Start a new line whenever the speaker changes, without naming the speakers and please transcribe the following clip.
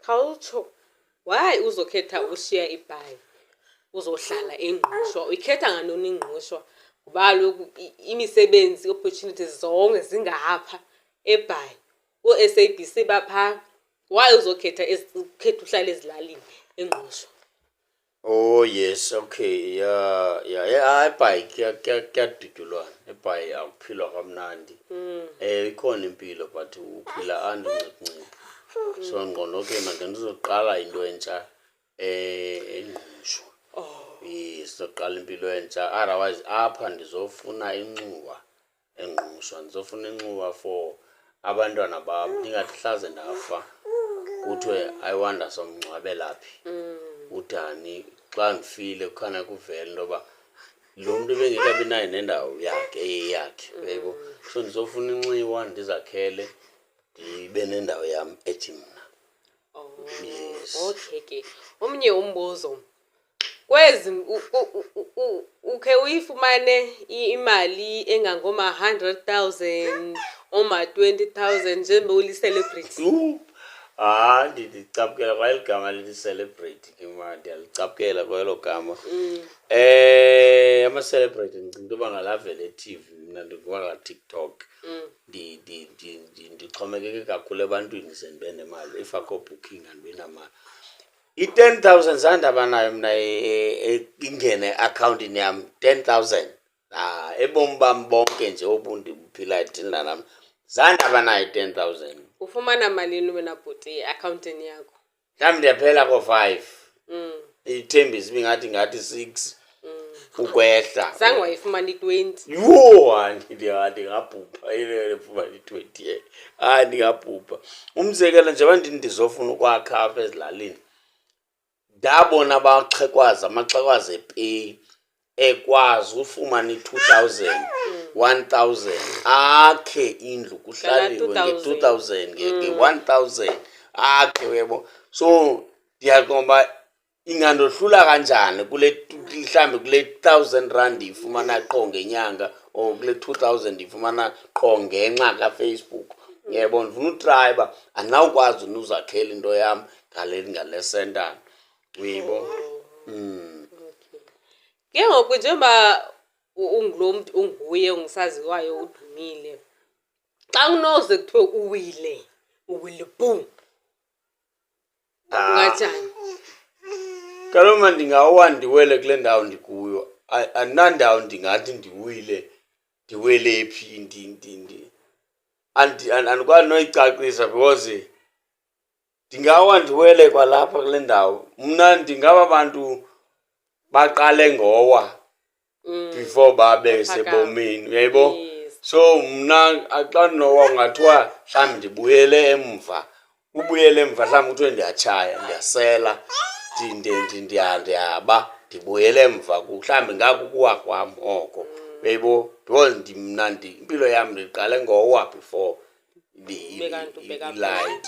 Khawutsho why uzokhetha ushiya iBhayi uzohlala eNgqushwa? Uyikhetha nganoni iNgqushwa? Ngoba kaloku imisebenzi opportunities zonke zingapha eBhayi. Oo-SABC bapha. Why uzokhetha ukhetha uhlala ezilalini eNgqushwa?
Oh yes, okay. Yeah, eBhayi kuyadutyulwana. eBhayi akuphilwa kamnandi. Ikhona impilo but uphila anduncinci. So ngqondo ke manje ndizoqala into entsha eNgqushwa. Yes, ndizoqala impilo entsha. Otherwise apha ndizofuna inxuwa eNgqushwa. Ndizofuna inxuwa for abantwana bam. Ndingathi hlaze ndafa kuthiwe I wonder somngcwabela phi. Udani xa ndifile kukhana kuvela intoba lo muntu bengekabi nayo nendawo yakhe eyeyakhe, yebo. So ndizofuna inxiwa ndizakhele ndibe nendawo yam ethi mna. Yes.
Okay ke. Omnye umbuzo. Kwezi ukhe uyifumane imali engangoma 100,000 oma 20,000 njengoba uli-celebrity?
Ndicapukela kwelo gama lithi-celebrity ke manje, ndiyalicapukela kwelo gama. Ama-celebrity ndicinga into yoba ngalavela e-TV, mna ndikuba TikTok. Ndixhomekeke kakhulu ebantwini ze ndibe nemali. If akho booking andibi namali. I-10,000 zandaba nayo mna ingene eakhawuntini yam 10,000. Ebomi bam bonke nje obundibuphilayo thina nam zandaba nayo 10,000.
Ufumana malini wena bhuti eakhawuntini yakho?
Mhlawumbi ndiyaphela ko-5. Ithembisa ibingathi 6 ukwehla.
Zange wayifumana i-20?
Yho, ndingabhubha ifumana i-20. Ndingabhubha. Umzekelo njengoba ndizofuna ukwakha apha ezilalini, ndabona amaxhekwazi epeyi ekwazi ufumana i-2,000, 1,000 akhe indlu kuhlaliwe nge-2,000 nge-1,000 akhe, yebo. So ndiyaqomba ingandohlula kanjani mhlawumbi kule 1,000 rand ndiyifumana qho ngenyanga or kule 2,000 ndiyifumana qho ngenxa kaFacebook, yebo. Ndifuna utrayi uba andinawukwazi uzakhela into yam ngale sentana, uyebo.
Ke ngoku njengoba ungulo mntu unguye ungisaziwayo udumile, xa unoze kuthiwe uwile boom, ungatshani?
Kaloku mna ndingawa ndiwele kule ndawo ndikuyo. Andinandawo ndingathi ndiwele phi. Andikwazi noyicacisa because ndingawa ndiwele kwalapha kule ndawo. Mna ndingaba bantu baqale ngowa before babe sebomini, uyayebo. So mna xa ndinowa kungathiwa mhlawumbi ndibuyele emva. Ubuyele emva mhlawumbi kuthiwe ndiyatshaya, ndiyasela, ndiyaba ndibuyele emva mhlawumbi ngakukuwa kwam oko, uyayebo. Because mna impilo yam ndiqale ngowa before i-light.